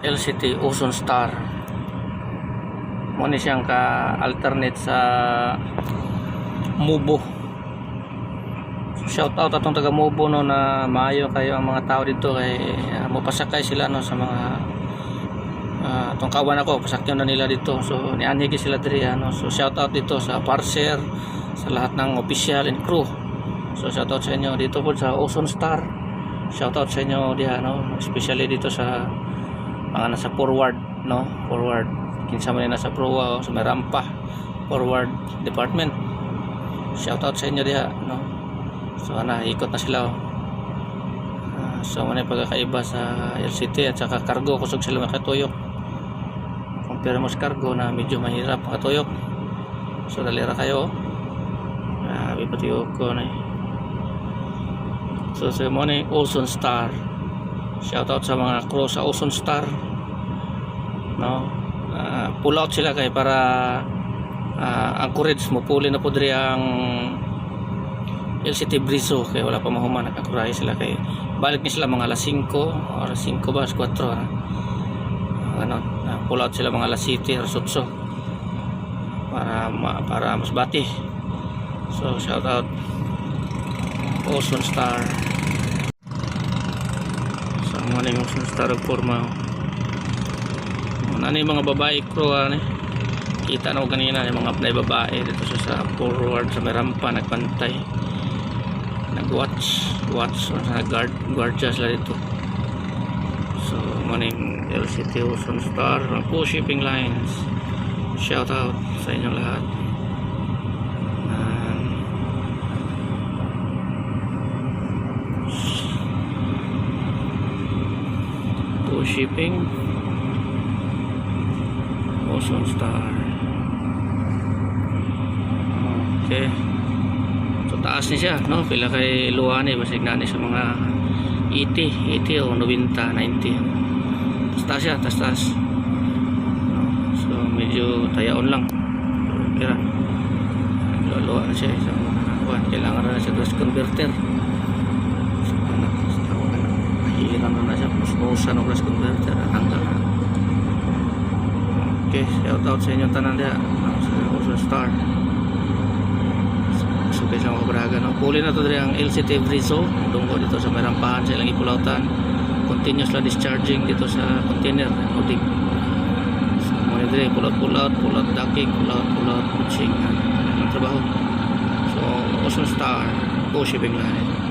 LCT Ocean Star. Mo ni siyang ka-alternate sa Mubo. Shout out atong taga Mubo no, na maayo kayo ang mga tao dito kay mapasakay sila no sa mga itong kawan ako, pasakyan na nila dito. So nianhigi sila diri ano. So shout out dito sa parser, sa lahat ng official and crew. So shout out sa inyo dito po sa Ocean Star. Shout out sa inyo diha no, especially dito sa mga nasa forward no, forward kinsa man nasa proa o sa may rampa, forward department. Shout out sa inyo diha no. So ikot na sila oh. So manay pagkakaiba sa LCT at saka cargo, kusog sila makatuyok. Compare mo sa cargo na medyo mahirap makatuyok. So dalira kayo bipatiyok ko na So sa morning Ocean Star. Shout out sa mga crew sa Ocean Star no. Pull out sila kay para anchorage mo puli na po diri ang LCT Brizo kay wala pa mahuman, nakakurahi sila kay balik ni sila mga alas 5 or 5 ba 4 ano, pull out sila mga alas 7 or 8 para mas bati. So shout out Ocean Star. So morning Ocean Star og forma. Ano yung mga babae crew kita na ko kanina yung mga apnay babae dito sa forward sa may rampa nagpantay, nag-watch sa guard sila dito. So morning LCT Ocean Star po shipping lines. Shout out sa inyo lahat. Po shipping Ocean Star. Okay. So taas ni siya no, pila kay luani basig na ni sa mga 80 o 90 90. Taas siya, taas. So medyo tayaon lang. Kira. Luwa na siya sa kailangan na siya gas converter. So mahirap na siya puspusan ng gas converter hanggang. Okay, shout out sa inyong tanan diha sa Ocean Star. So kaya sa mga kabraga no, puli na to diri ang LCT Brizo dunggo dito sa may rampahan sa ilang ipulautan. Continuous la discharging dito sa container loading. So muna diri pull out docking, pull out pushing ang trabaho. So Ocean Star, go shipping line.